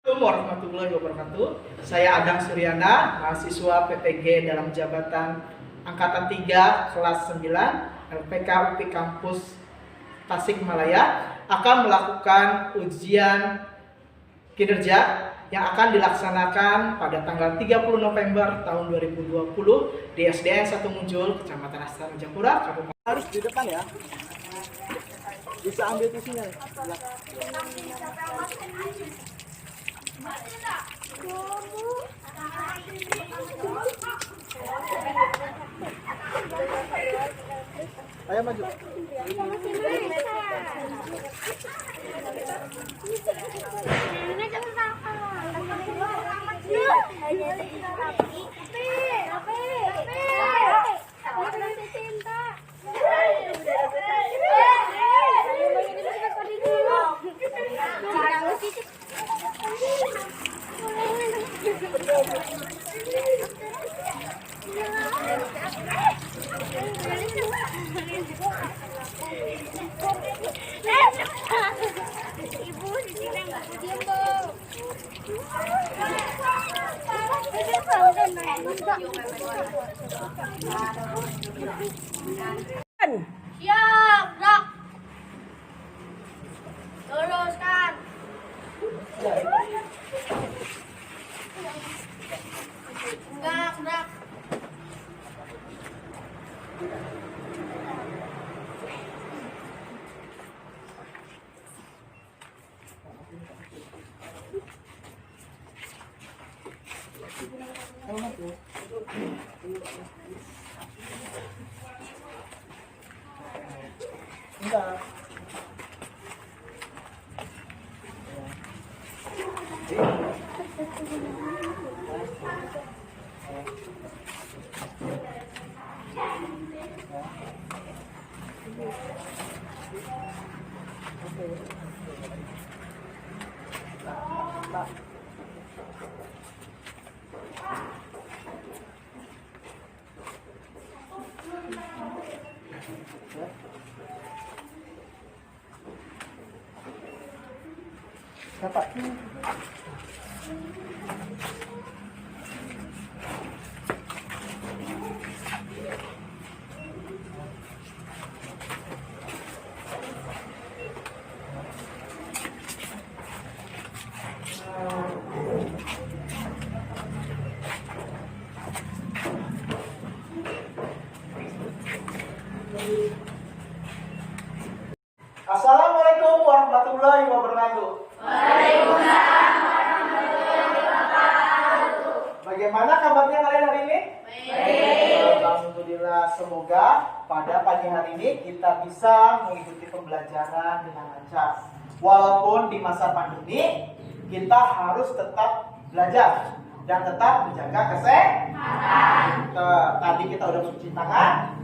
Assalamualaikum warahmatullahi wabarakatuh. Saya Adang Suryana, mahasiswa PTG dalam jabatan Angkatan 3 kelas 9 LPK UPI Kampus Tasikmalaya akan melakukan ujian kinerja yang akan dilaksanakan pada tanggal 30 November tahun 2020 di SDN 1 Munjul, Kecamatan Astana Japura, Kabupaten. Harus di depan ya. Bisa ambil tisunya. Ayo maju. Siap, gerak. Luruskan. Gerak. Enggak. Dapat. Assalamualaikum warahmatullahi wabarakatuh. Waalaikumsalam warahmatullahi wabarakatuh. Bagaimana kabarnya kalian hari ini? Baik. Alhamdulillah, semoga pada pagi hari ini kita bisa mengikuti pembelajaran dengan lancar. Walaupun di masa pandemi, kita harus tetap belajar dan tetap menjaga kesehatan. Tadi kita udah mencuci tangan,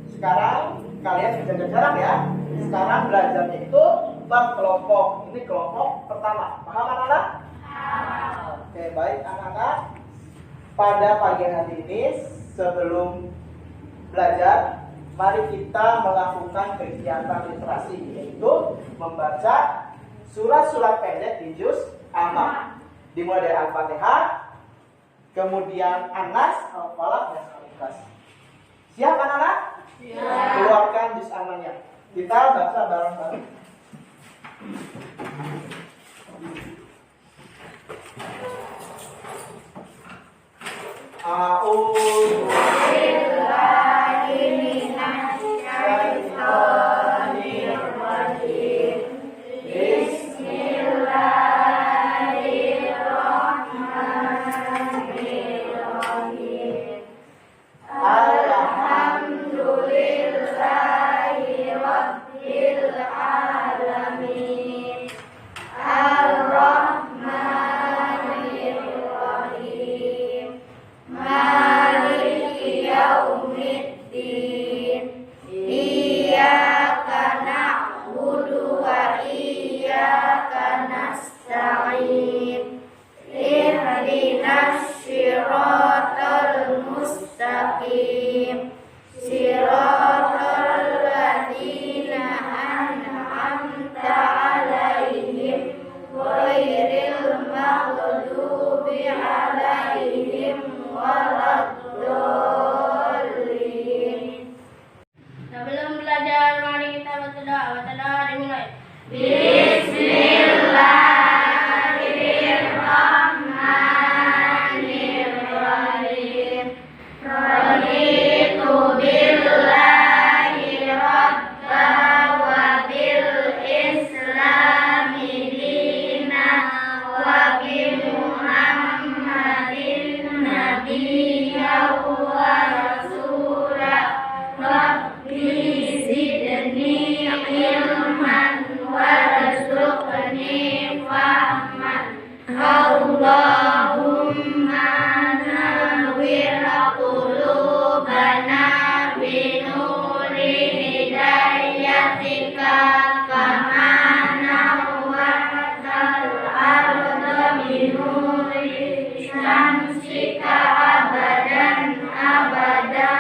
sekarang kalian menjaga jarak ya. Sekarang belajarnya itu berkelompok. Ini kelompok pertama. Paham anak-anak? Oke, baik anak-anak. Pada pagi hari ini sebelum belajar, mari kita melakukan kegiatan literasi, yaitu membaca surat-surat pendek di juz amma. Dimulai dari Al-Fatihah, kemudian An-Nas, Al-Falaq, dan Al-Ikhlas. Siap anak-anak? Siap. Keluarkan juz ammanya. Kita baca bareng-bareng. A'udzu billahi minasy syaithanir rajim. Bismillahirrahmanirrahim. Alhamdulillahi rabbil alamin. wa ta'ala dimulai. Bismillahirrahmanirrahim. Raditu billahi rabba wa bil islami dina wa bi Muhammadin nabiyya wa rasula. Rabbi zidni ilman warzuqni fahman. Allahumma nawwir qulubana binuri hidayatika kama nawwartal arda binuri syamsika abadan abada.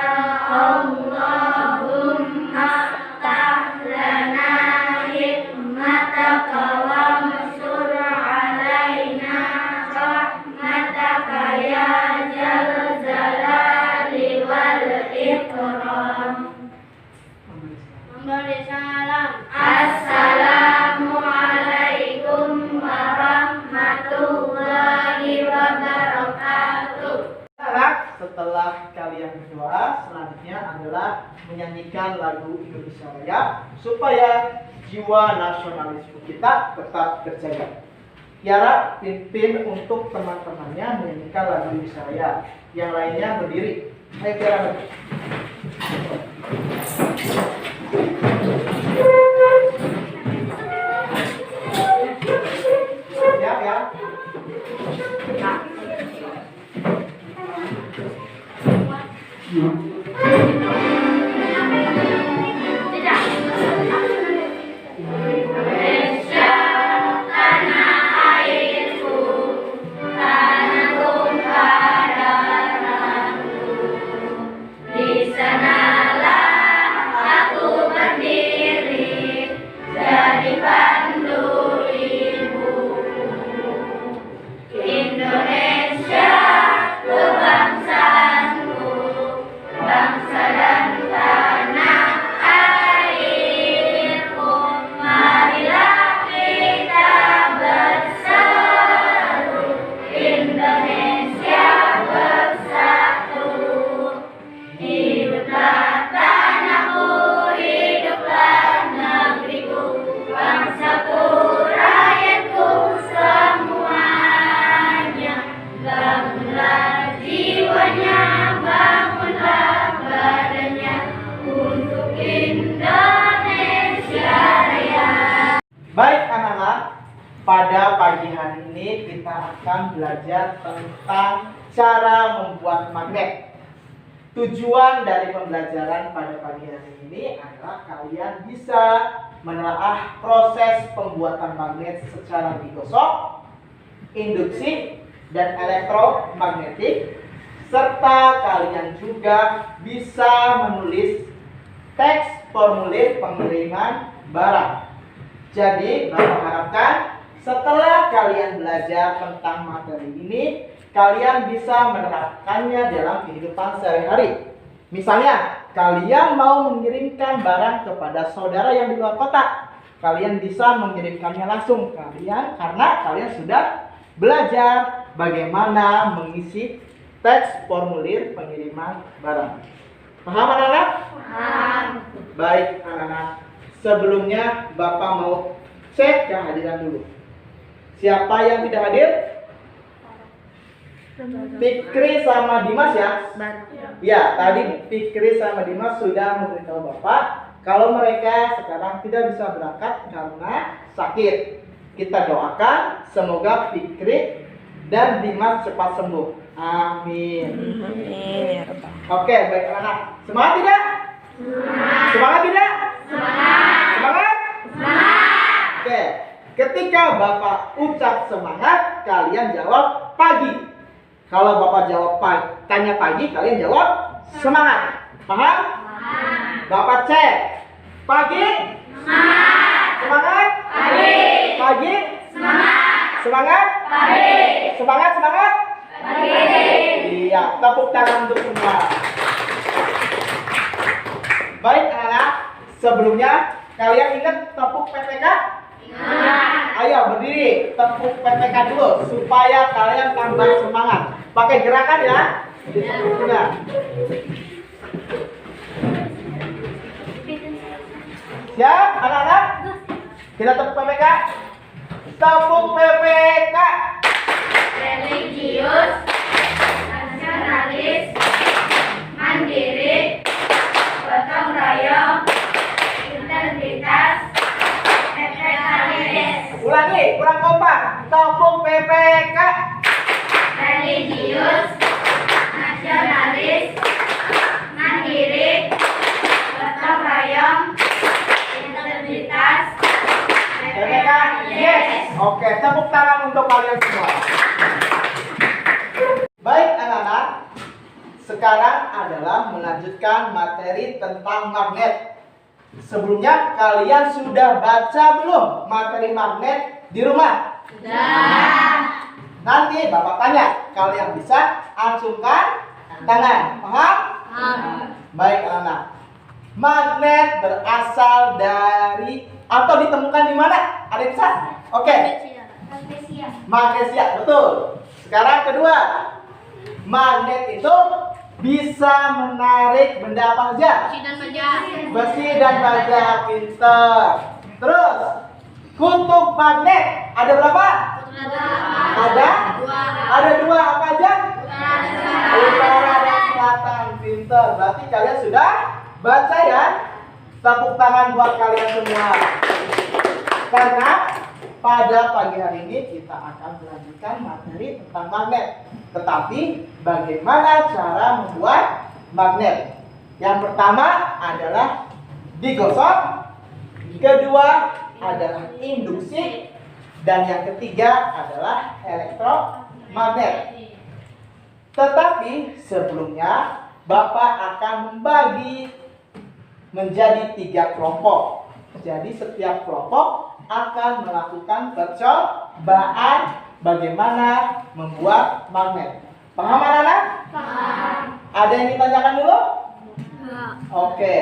Allahumma aftah lana hikmataka wamsur alaina rahmataka ya jal jalali wal ikram. Memberi salam. Assalamualaikum warahmatullahi wabarakatuh. Anak, setelah kalian berdoa, selanjutnya adalah menyanyikan lagu Indonesia Raya supaya jiwa nasionalisme kita tetap terjaga. Tiara pimpin untuk teman-temannya menyanyikan lagu Indonesia Raya. Yang lainnya berdiri. Ayo Tiara. Siap ya? Indonesia tanah airku, tanah tumpah darahku. Di sanalah aku berdiri, jadi pandu ibuku. Indonesia kebangsaanku, bangsa dan tanah airku. Marilah kita bersatu, Indonesia bersatu. Hiduplah tanahku, hiduplah negeriku, bangsaku, rakyatku semuanya. Bangunlah jiwanya, bangunlah badannya untuk Indonesia Raya. Baik anak-anak, pada pagi hari ini kita akan belajar tentang cara membuat magnet. Tujuan dari pembelajaran pada pagi hari ini adalah kalian bisa menelaah proses pembuatan magnet secara digosok, induksi, dan elektromagnetik, serta kalian juga bisa menulis teks formulir pengiriman barang. Jadi, Bapak harapkan setelah kalian belajar tentang materi ini, kalian bisa menerapkannya dalam kehidupan sehari-hari. Misalnya, kalian mau mengirimkan barang kepada saudara yang di luar kota, kalian bisa mengirimkannya langsung karena kalian sudah belajar bagaimana mengisi teks formulir pengiriman barang. Paham anak-anak? Paham. Baik anak-anak, sebelumnya Bapak mau cek kehadiran dulu. Siapa yang tidak hadir? Fikri sama Dimas ya? Ya, tadi Fikri sama Dimas sudah memberitahu Bapak kalau mereka sekarang tidak bisa berangkat karena sakit. Kita doakan semoga Fikri dan Dimas cepat sembuh. Amin. Oke, baik anak. Semangat tidak? Semangat tidak? Semangat? Oke, ketika Bapak ucap semangat, kalian jawab pagi. Kalau Bapak jawab tanya pagi, kalian jawab semangat. Paham? Bapak cek. Pagi? Semangat? Pagi? Semangat? Semangat? Iya, tepuk tangan untuk semua. Baik anak-anak, sebelumnya Kalian ingat tepuk PPK? Ingat. Ayo berdiri, tepuk PPK dulu supaya kalian tambah semangat. Pakai gerakan ya. Ditepuknya. Siap, anak-anak? Kita tepuk PPK. Tepuk PPK. Religius, nasionalis, mandiri, gotong royong, integritas, netralis. Ulangi, kurang kompak. Tepuk PPK. Religius, nasionalis, mandiri, gotong royong, integritas, PPK, yes. Oke, tepuk tangan untuk kalian semua. Baik anak-anak, sekarang adalah melanjutkan materi tentang magnet. Sebelumnya kalian sudah baca belum materi magnet di rumah? Sudah. Nanti Bapak tanya, kalian bisa acungkan tangan. Paham? Baik anak-anak. Magnet berasal dari atau ditemukan di mana? Ada yang bisa? Oke. Magnesia, betul. Sekarang kedua, magnet itu bisa menarik benda apa saja? Besi dan baja, pinter. Terus, kutub magnet ada berapa? Ada dua, apa aja? Utara dan selatan, pinter. Berarti kalian sudah baca ya? Tepuk tangan buat kalian semua. Karena pada pagi hari ini kita akan melanjutkan materi tentang magnet. Tetapi bagaimana cara membuat magnet? Yang pertama adalah digosok, kedua adalah induksi, dan yang ketiga adalah elektromagnet. Tetapi sebelumnya Bapak akan membagi menjadi 3 kelompok. Jadi setiap kelompok akan melakukan percobaan bagaimana membuat magnet. Paham anak-anak? Paham. Ada yang ditanyakan dulu? Oke.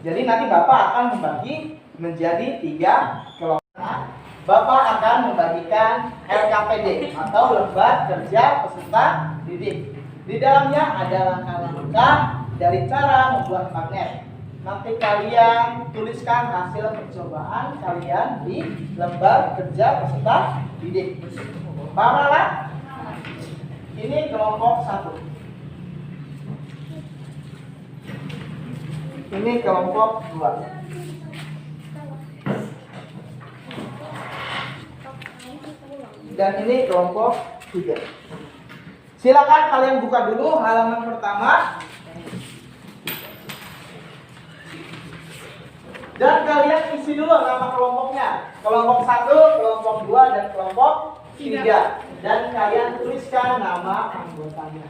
Jadi nanti Bapak akan membagi menjadi 3 kelompok. Bapak akan membagikan LKPD atau Lembar Kerja Peserta Didik. Di dalamnya ada langkah-langkah dari cara membuat magnet. Nanti kalian tuliskan hasil percobaan kalian di lembar kerja peserta didik. Paham anak? Ini kelompok 1. Ini kelompok 2. Dan ini kelompok 3. Silakan kalian buka dulu halaman pertama. Dan kalian isi dulu nama kelompoknya. Kelompok 1, kelompok 2, dan kelompok 3. Dan kalian tuliskan nama anggotanya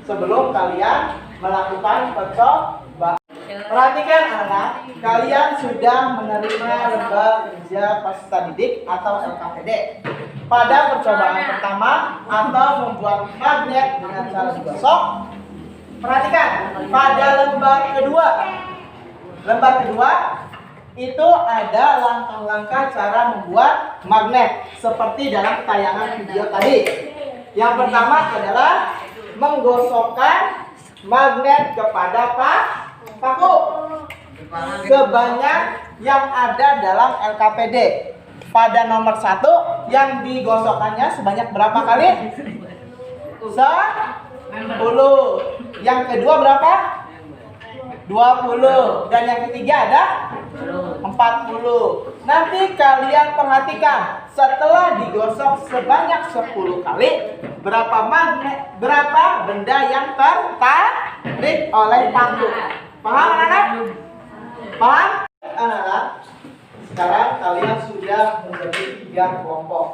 sebelum kalian melakukan percobaan. Perhatikan anak, kalian sudah menerima lembar kerja peserta didik atau LKPD. Pada percobaan pertama atau membuat magnet dengan cara digosok. Perhatikan, pada lembar kedua itu ada langkah-langkah cara membuat magnet seperti dalam tayangan video tadi. Yang pertama adalah menggosokkan magnet kepada paku sebanyak yang ada dalam LKPD. Pada nomor 1 yang digosokkannya sebanyak berapa kali? 10. Yang kedua berapa? 20. Dan yang ketiga ada 40. Nanti kalian perhatikan, setelah digosok sebanyak 10 kali, berapa benda yang tertarik oleh paku. Paham anak-anak? Paham? Anak-anak, sekarang kalian sudah menjadi 3 kelompok.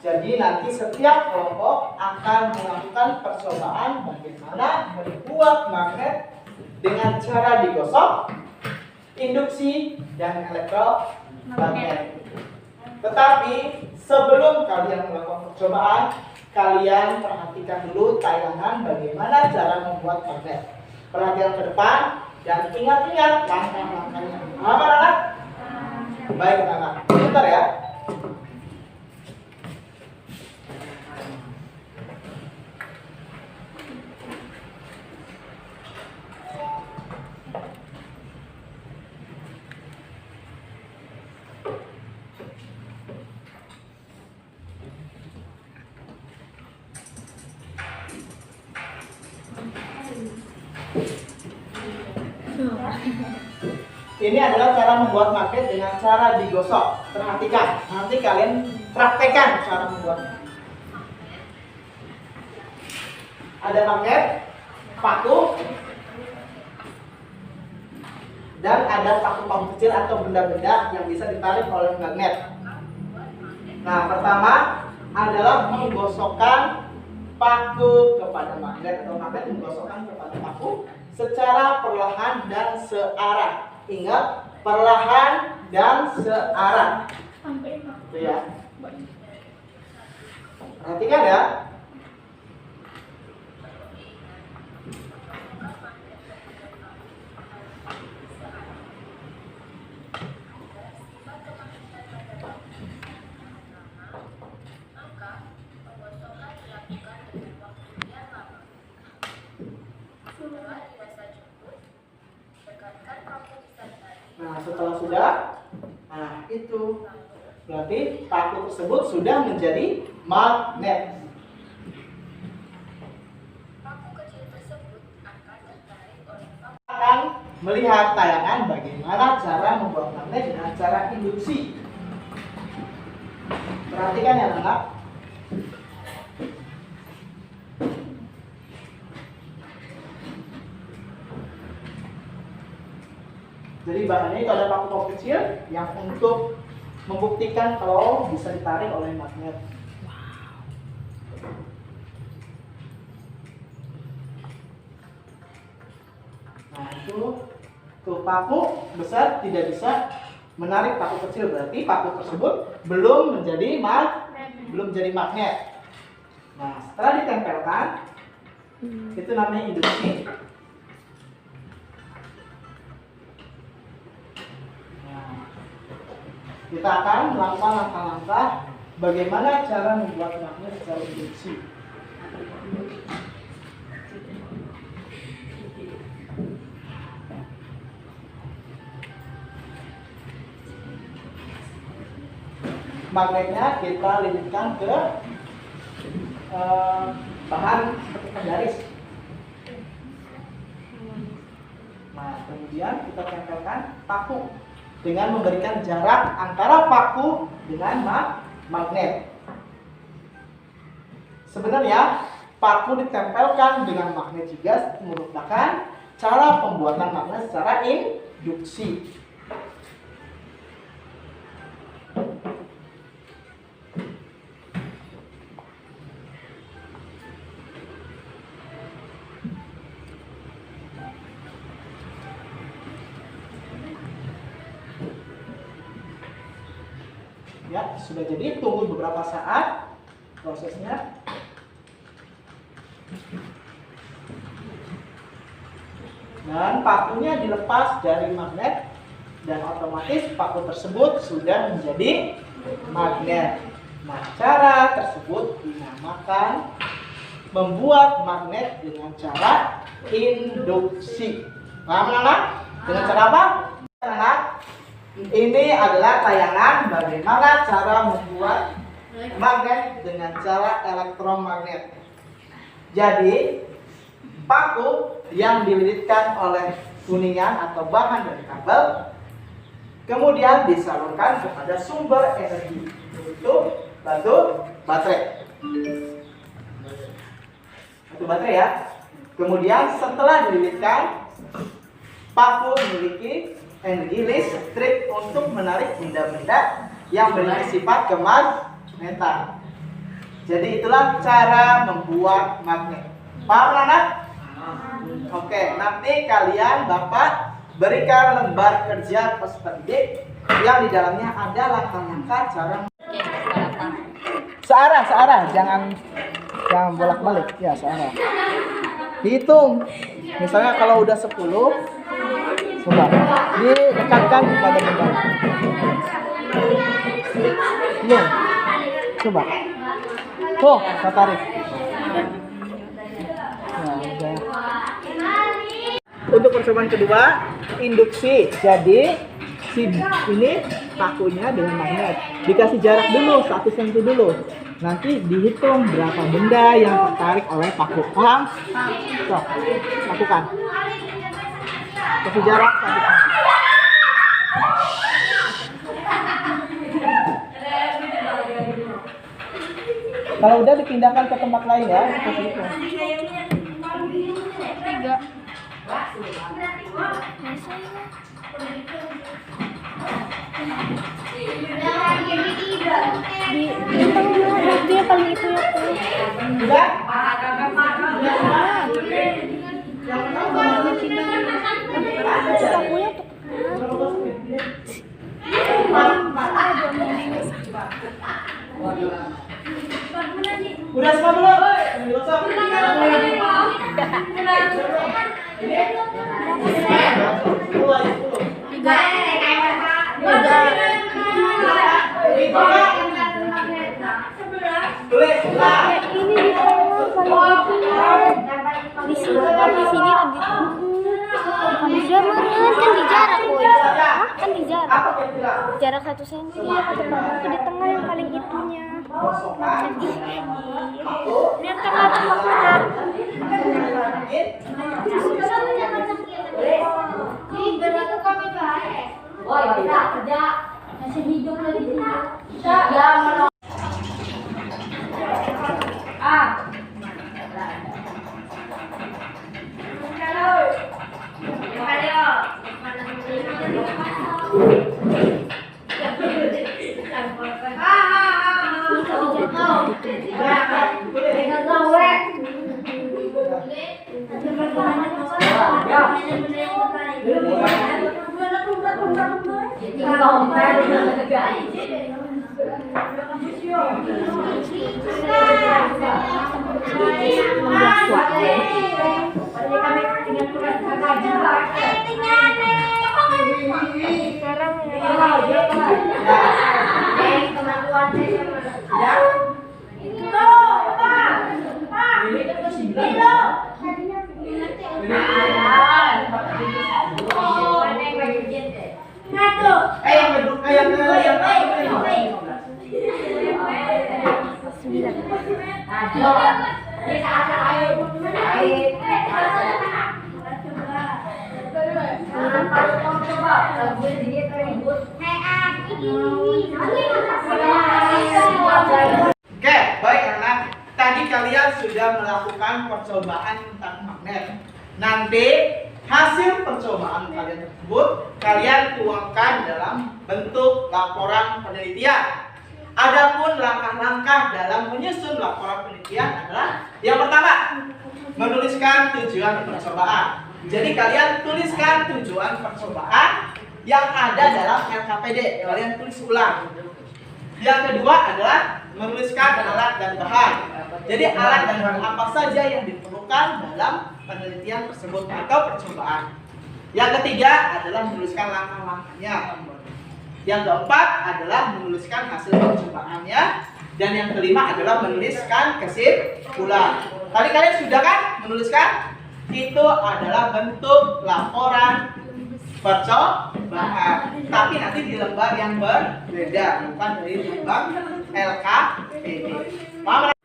Jadi nanti setiap kelompok akan melakukan percobaan bagaimana membuat magnet dengan cara digosok, induksi, dan elektromagnet. Tetapi sebelum kalian melakukan percobaan, kalian perhatikan dulu tayangan bagaimana cara membuat magnet. Perhatian ke depan dan ingat-ingat langkah-langkahnya. Paham anak-anak? Baik anak-anak, sebentar ya. Ini adalah cara membuat magnet dengan cara digosok. Perhatikan, nanti kalian praktekkan cara membuatnya. Ada magnet, paku, dan ada paku-paku kecil atau benda-benda yang bisa ditarik oleh magnet. Nah, pertama adalah menggosokkan paku kepada magnet atau magnet menggosokkan kepada paku secara perlahan dan searah. Ingat, perlahan dan searah. Itu ya. Perhatikan ya. Nah, setelah sudah, nah itu berarti paku tersebut sudah menjadi magnet. Akan melihat tayangan bagaimana cara membuat magnet dengan cara induksi. Perhatikan ya anak. Jadi bahannya itu ada paku-paku kecil yang untuk membuktikan kalau bisa ditarik oleh magnet. Nah itu tuh paku besar tidak bisa menarik paku kecil, berarti paku tersebut belum menjadi magnet. Nah setelah ditempelkan itu namanya induksi. Kita akan melakukan langkah-langkah bagaimana cara membuat magnet secara induksi. Magnetnya kita lilitkan ke bahan seperti penggaris. Nah, kemudian kita tempelkan paku dengan memberikan jarak antara paku dengan magnet. Sebenarnya paku ditempelkan dengan magnet juga merupakan cara pembuatan magnet secara induksi. Ya, sudah jadi, tunggu beberapa saat prosesnya. Dan pakunya dilepas dari magnet dan otomatis paku tersebut sudah menjadi magnet. Nah, cara tersebut dinamakan membuat magnet dengan cara induksi. Paham anak? Dengan cara apa? Anak? Ini adalah tayangan bagaimana cara membuat magnet dengan cara elektromagnet. Jadi, paku yang dililitkan oleh kuningan atau bahan dari kabel kemudian disalurkan kepada sumber energi, yaitu batu baterai. Batu baterai ya. Kemudian setelah dililitkan, paku memiliki energi listrik untuk menarik benda-benda yang memiliki sifat kemagnetan. Jadi itulah cara membuat magnet. Paham anak? Oke, nanti kalian Bapak berikan lembar kerja peserta didik yang di dalamnya ada langkah-langkah cara. Searah, jangan bolak-balik ya, searah. Dihitung. Misalnya kalau udah 10, coba didekatkan kepada benda. Belum. Coba. Tuh, saya tarik. Nah, udah. Untuk percobaan kedua, induksi. Jadi si ini pakunya dengan magnet. Dikasih jarak dulu 1 cm dulu. Nanti dihitung berapa benda yang tertarik oleh paku. Paham? So, lakukan. Kasih jarak 1 cm. Kalau udah dipindahkan ke tempat lain ya. Ke situ. Di tengah dia paling itu ya. Udah? Pakunya Udah semua belum? Tulis lah. ini di tengah paling itu. Di sini ada udah mana kan di jarak boy. Hah? Kan di jarak. Jarak 1 cm ya kata Bang itu di tengah yang paling itunya. Biar tengah tengah. Masih hidup lagi ya. Oke, baik anak. Tadi kalian sudah melakukan percobaan tentang magnet. Nanti hasil percobaan kalian tersebut kalian tuangkan dalam bentuk laporan penelitian. Adapun langkah-langkah dalam menyusun laporan penelitian adalah yang pertama, menuliskan tujuan percobaan. Jadi kalian tuliskan tujuan percobaan yang ada dalam LKPD. Kalian tulis ulang. Yang kedua adalah menuliskan alat dan bahan. Jadi alat dan bahan apa saja yang diperlukan dalam penelitian tersebut atau percobaan. Yang ketiga adalah menuliskan langkah-langkahnya. Yang keempat adalah menuliskan hasil percobaannya. Dan yang kelima adalah menuliskan kesimpulan. Tadi kalian sudah kan menuliskan? Itu adalah bentuk laporan percobaan. Tapi nanti di lembar yang berbeda, bukan dari lembar LKPD. Paham?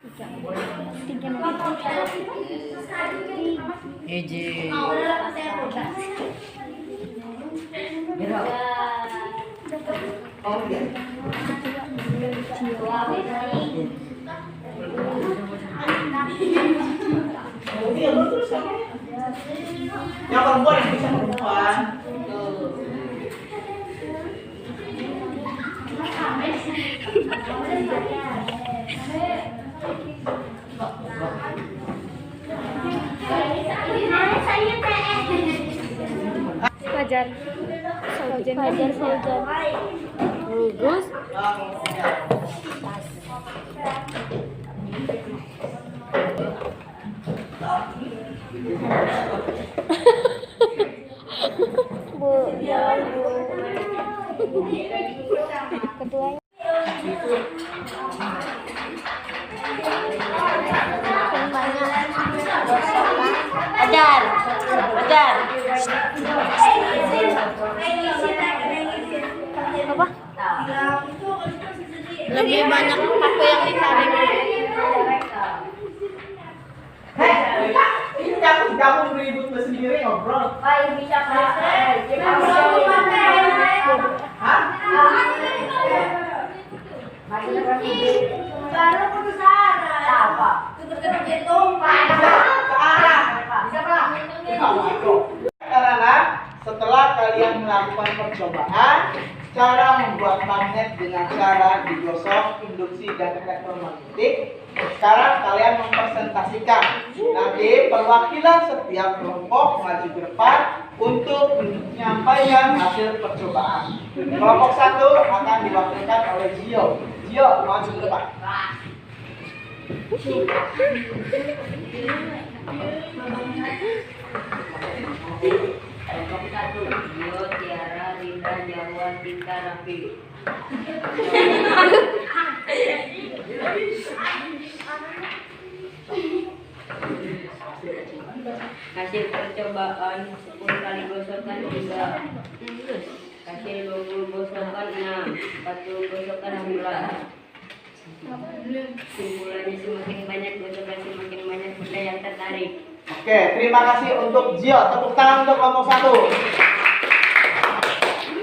Oh iya. Yang perempuan yang bisa perempuan. Fajar. Bagus. Bu, jalan Bu. Ketuanya. Lebih banyak paku yang ditarik. Hei, ini kamu ribut sendiri ngobrol. Bisa pakai. Hah? Baru putus arah. Apa? Tutup itu. Anak-anak, setelah kalian melakukan percobaan cara membuat magnet dengan cara digosok, induksi dan elektromagnetik, sekarang kalian mempresentasikan. Nanti perwakilan setiap kelompok maju ke depan untuk menyampaikan hasil percobaan. Kelompok 1 akan diwakilkan oleh Gio. Gio, maju ke depan. Kelompok 1, Gio, Tiara, Rita, Jawa, Tika, Raffi. Hasil percobaan 10 kali gosokan 3. Hasil 20 gosokan 6. 40 gosokan 11. Simpulannya semakin banyak gosokan semakin banyak benda yang tertarik. Oke, terima kasih untuk Gio. Tepuk tangan untuk kelompok 1.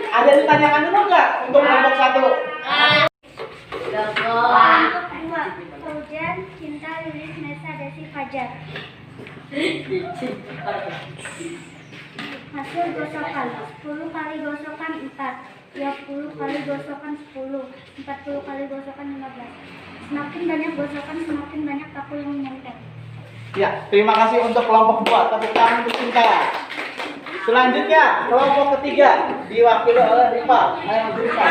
Ada yang ditanyakan dulu nggak untuk kelompok 1? Kelompok 2, Faujan, Cinta, Lilis, Nesa, Desi, Fajar. Hasil gosokan 10 kali gosokan 4, 20 kali gosokan 10, 40 kali gosokan 15. Semakin banyak gosokan semakin banyak paku yang menempel. Ya, terima kasih untuk kelompok 2. Tepuk tangan untuk Cinta. Selanjutnya, kelompok ketiga diwakili oleh Rifa. Ayo maju Rifa.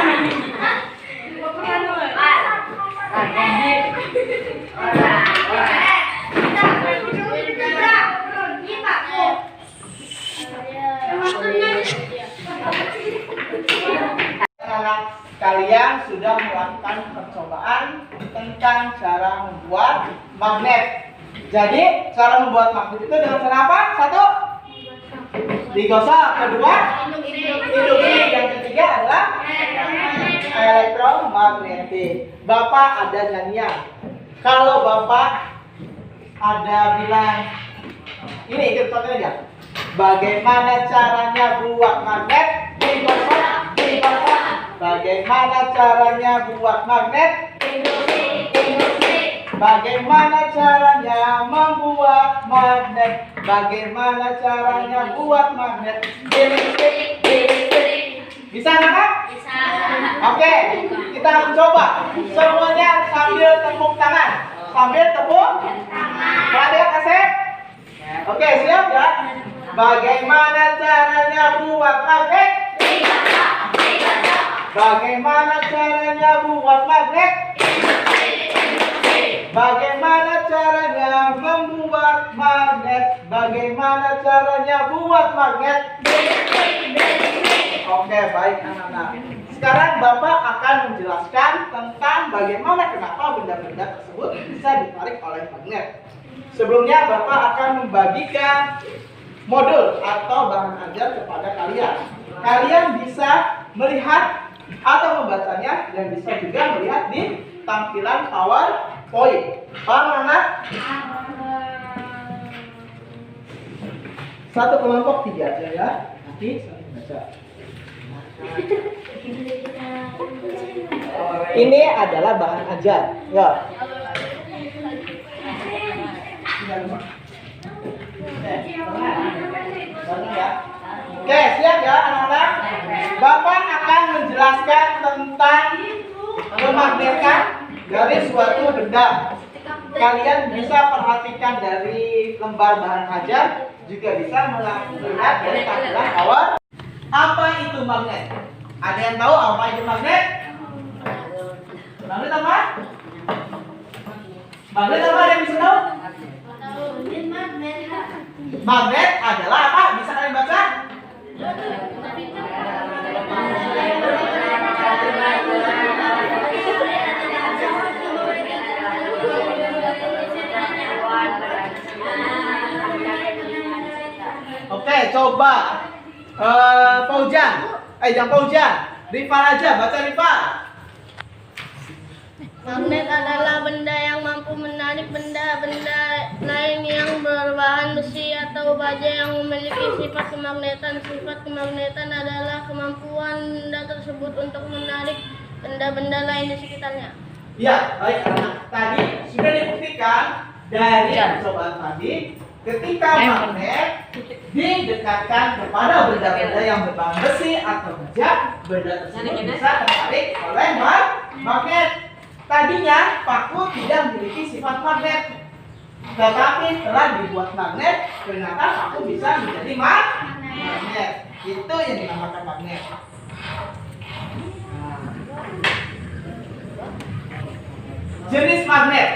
Anak-anak, kalian sudah melakukan percobaan tentang cara membuat magnet. Jadi, cara membuat magnet itu dengan cara apa? 1, digosok. Kedua, induksi. Yang ketiga adalah elektromagnetik. Bapak ada nyanyian. Kalau Bapak ada bilang, ini ikut contohnya aja. Bagaimana caranya buat magnet? Digosok, digosok. Bagaimana caranya buat magnet? Bagaimana caranya membuat magnet? Bagaimana caranya buat magnet? Bisa anak-anak? Bisa. Oke, kita coba semuanya sambil tepuk tangan. Sambil tepuk tangan. Perhatikan Asep. Oke, siap ya? Bagaimana caranya buat magnet? Bagaimana caranya buat magnet? Bagaimana caranya membuat magnet? Bagaimana caranya buat magnet? Oke, baik anak-anak. Sekarang Bapak akan menjelaskan tentang bagaimana kenapa benda-benda tersebut bisa ditarik oleh magnet. Sebelumnya Bapak akan membagikan modul atau bahan ajar kepada kalian. Kalian bisa melihat atau membacanya dan bisa juga melihat di tampilan PowerPoint. Paham anak? Satu kelompok 3 aja ya. Nanti saling baca. Ini adalah bahan ajar. Ya. Oke, siap ya anak-anak? Bapak akan menjelaskan tentang kemagnetan dari suatu benda. Kalian bisa perhatikan dari lembar bahan ajar, juga bisa melihat dari tampilan awal. Apa itu magnet? Ada yang tahu apa itu magnet? Magnet apa? Magnet apa? Ada yang bisa tahu? Magnet adalah apa? Bisa kalian baca? Oke, coba Faujan. Jangan Faujan. Rifa aja, baca Rifa. Magnet adalah benda yang mampu menarik benda-benda lain yang berbahan besi atau baja yang memiliki sifat kemagnetan. Sifat kemagnetan adalah kemampuan benda tersebut untuk menarik benda-benda lain di sekitarnya. Ya, baik anak. Tadi sudah dibuktikan dari percobaan tadi, ketika magnet didekatkan kepada benda-benda yang berbahan besi atau baja, benda tersebut bisa tertarik oleh magnet. Tadinya paku tidak memiliki sifat magnet, tetapi setelah dibuat magnet, ternyata paku bisa menjadi magnet. Itu yang dinamakan magnet. Jenis magnet.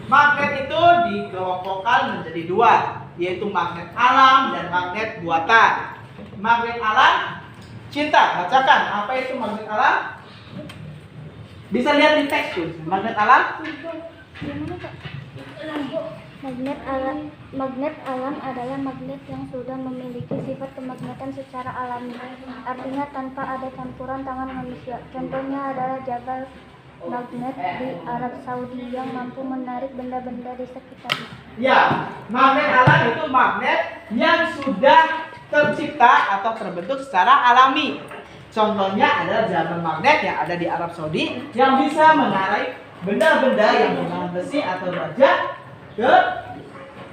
Magnet itu dikelompokkan menjadi dua, yaitu magnet alam dan magnet buatan. Magnet alam, Cinta, bacakan apa itu magnet alam? Bisa lihat di teks tuh. Magnet alam. Magnet alam adalah magnet yang sudah memiliki sifat kemagnetan secara alami, artinya tanpa ada campuran tangan manusia. Contohnya adalah Jabal magnet di Arab Saudi yang mampu menarik benda-benda di sekitarnya. Ya, magnet alam itu magnet yang sudah tercipta atau terbentuk secara alami. Contohnya adalah Jabal magnet yang ada di Arab Saudi yang bisa menarik benda-benda yang berbahan besi atau baja ke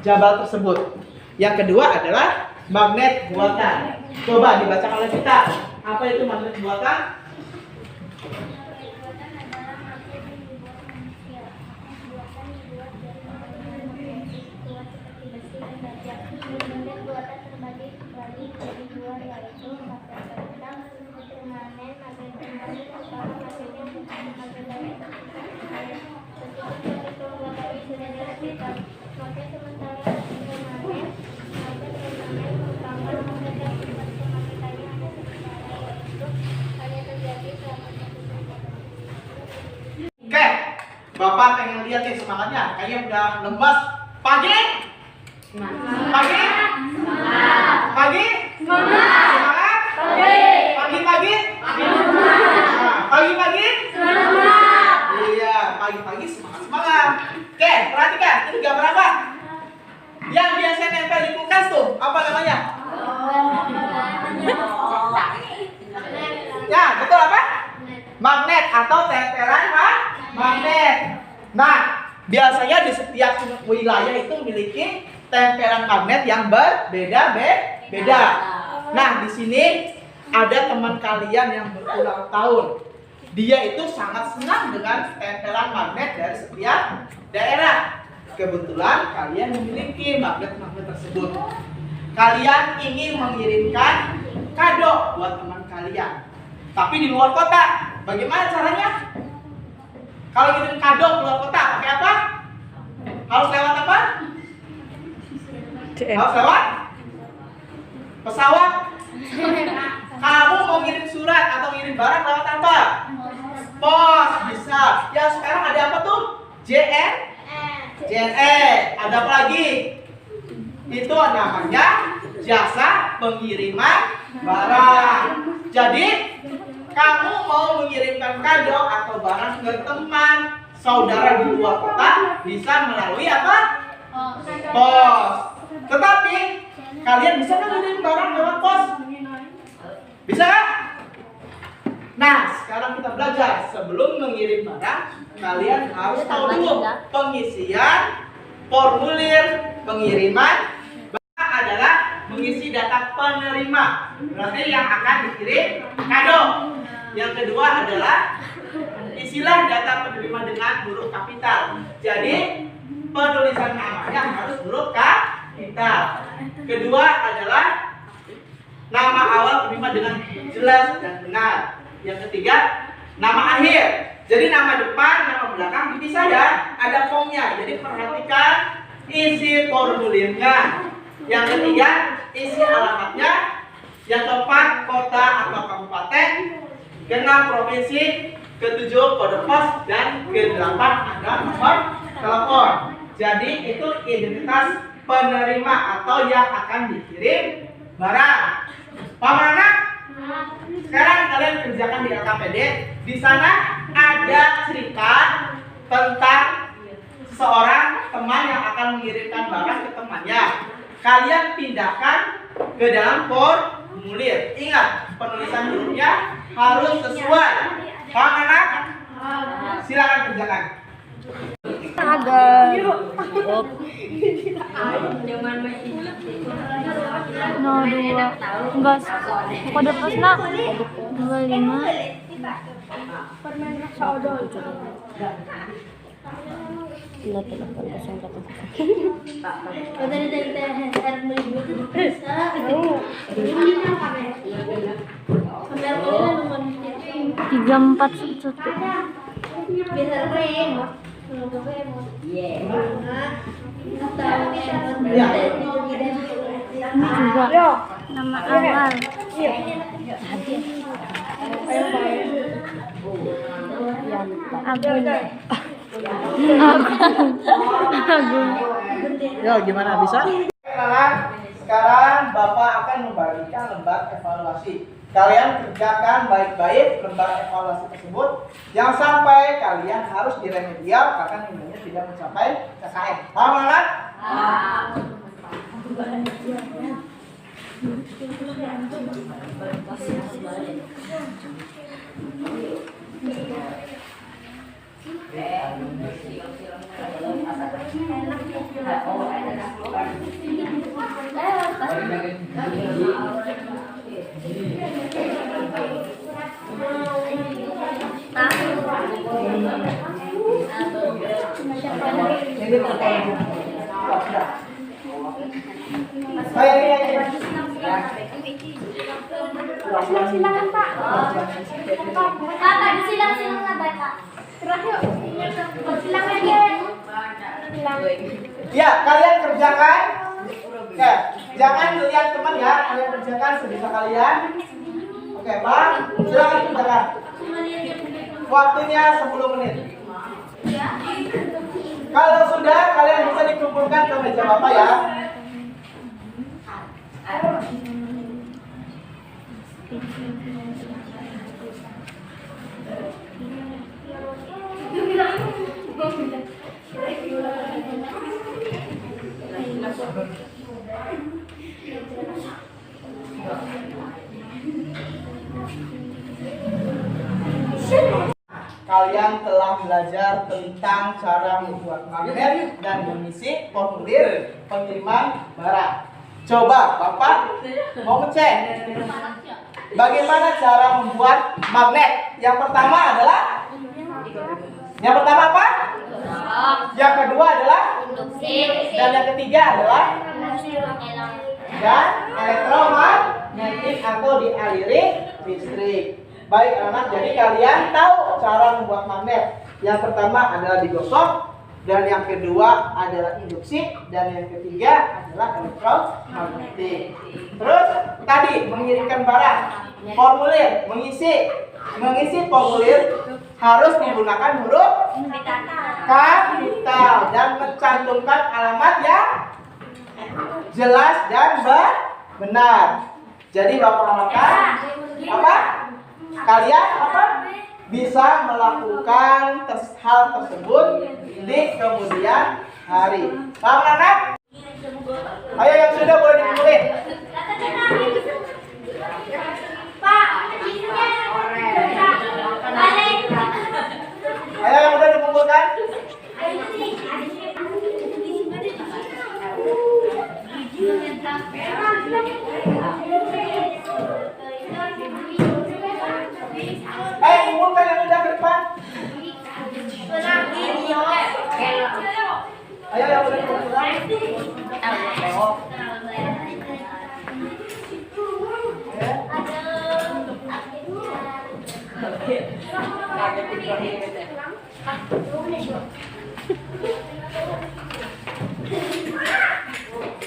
jabal tersebut. Yang kedua adalah magnet buatan. Coba dibacakan oleh kita. Apa itu magnet buatan? Magnet buatan terbagi dari dua, yaitu magnet permanen, magnet kembali, utama magnetnya bukan magnet dari meskipun dari kelompok tadi sudah dijelaskan. Magnet sementara permanen, utama magnet yang sifat kemagnetannya ada sementara, yaitu hanya terjadi selama satu tempat. Oke, Bapak pengen lihat nih semangatnya. Kayaknya udah lemas. Pagi? Pagi? Pagi? Semangat? Pagi-pagi? Pagi-pagi? Iya, pagi-pagi semangat-semangat. Oke, perhatikan, ini gambar apa? Yang biasa nempel di kulkas tuh, apa namanya? Ya, betul apa? Magnet atau tempelan magnet. Nah, biasanya di setiap wilayah itu memiliki tempelan magnet yang berbeda-beda. Nah, di sini ada teman kalian yang berulang tahun. Dia itu sangat senang dengan tempelan magnet dari setiap daerah. Kebetulan kalian memiliki magnet-magnet tersebut. Kalian ingin mengirimkan kado buat teman kalian, tapi di luar kota. Bagaimana caranya? Kalau kirim kado keluar kota, pakai apa? Harus lewat apa? Harus lewat pesawat. Kamu mau ngirim surat atau ngirim barang lewat apa? Pos, bisa. Ya sekarang ada apa tuh? JNE. Ada apa lagi? Itu namanya jasa pengiriman barang. Jadi kamu mau mengirimkan kado atau barang ke teman saudara di luar kota bisa melalui apa? Pos. Tetapi kalian bisa nggak mengirim barang lewat pos? Bisa nggak? Nah, sekarang kita belajar. Sebelum mengirim barang, kalian harus tahu dulu pengisian formulir pengiriman. Adalah mengisi data penerima, berarti yang akan dikirim kado. Yang kedua adalah isilah data penerima dengan huruf kapital. Jadi penulisan namanya harus huruf kapital. Kedua adalah nama awal penerima dengan jelas dan benar. Yang ketiga nama akhir. Jadi nama depan, nama belakang dipisah ya. Ada formnya. Jadi perhatikan isi formulirnya. Yang ketiga, isi alamatnya. Yang keempat, kota atau kabupaten. Keenam, provinsi. Ketujuh, kode pos. Dan kedelapan, ada nomor telepon. Jadi itu identitas penerima atau yang akan dikirim barang. Paham anak? Sekarang kalian kerjakan di LKPD. Di sana ada serikat mengirimkan barang ke temannya, kalian pindahkan ke dalam formulir. Ingat, penulisan hurufnya harus sesuai. Paham anak? Silakan kerjakan. Ada. No, 2. Enggak. Kode pos nak. 25. Tiga empat satu. Ini juga nama awal. Agung. Yo, gimana bisa? Sekarang Bapak akan membagikan lembar evaluasi. Kalian kerjakan baik-baik lembar evaluasi tersebut. Jangan sampai kalian harus diremedial bahkan nilainya tidak mencapai KKM. Paham anak? Silakan Pak. Pak, tadi silang Pak. Terakhir. Silakan ya. Ya, kalian kerjakan. Ya, jangan lihat teman ya. Kalian kerjakan sebisa kalian. Oke, Pak. Silakan kerjakan. Waktunya 10 menit. Kalau sudah, kalian bisa dikumpulkan ke meja Bapak ya. Kalian telah belajar tentang cara membuat magnet dan mengisi formulir pengiriman barang. Coba Bapak mau ngecek bagaimana cara membuat magnet. Yang pertama adalah apa? Yang kedua adalah dan yang ketiga adalah dan elektromagnetik atau dialiri listrik. Baik anak, jadi kalian tahu cara membuat magnet. Yang pertama adalah digosok, dan yang kedua adalah induksi, dan yang ketiga adalah elektromagnetik. Terus tadi mengirimkan barang, formulir, mengisi formulir harus menggunakan huruf kapital dan mencantumkan alamat yang jelas dan benar. Jadi Bapak harapkan apa? Kalian bisa melakukan hal tersebut di kemudian hari. Paham anak? Ayo yang sudah boleh dikumpulin. Ayo yang udah dikumpulkan. Kumpulkan yang udah ke depan. Ayo yang udah dikumpulkan.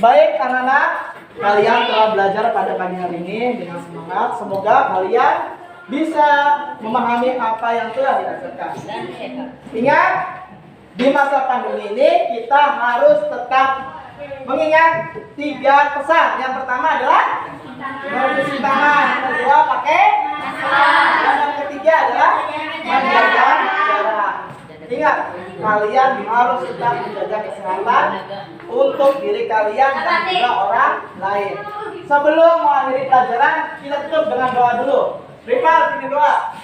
Baik anak-anak, kalian telah belajar pada pagi hari ini dengan semangat. Semoga kalian bisa memahami apa yang telah diajarkan. Ingat, di masa pandemi ini kita harus tetap mengingat 3 pesan. Yang pertama adalah mencuci tangan, yang kedua pakai masker, dan yang ketiga adalah menjaga jarak. Ingat, kalian harus tetap menjaga kesehatan untuk diri kalian dan juga orang lain. Sebelum mengakhiri pelajaran, kita tutup dengan doa dulu. Rival, ini doa.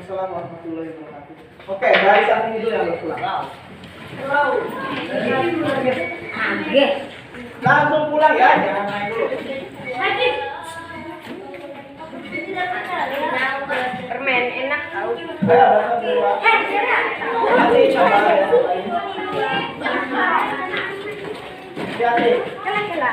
Waalaikumsalam warahmatullahi wabarakatuh. Oke, barisan ini dulu yang berpulang. Langsung pulang ya, jangan naik dulu. Permen enak tau. Ayo, datang dulu. Nanti coba ya. Hati-hati. Hati-hati.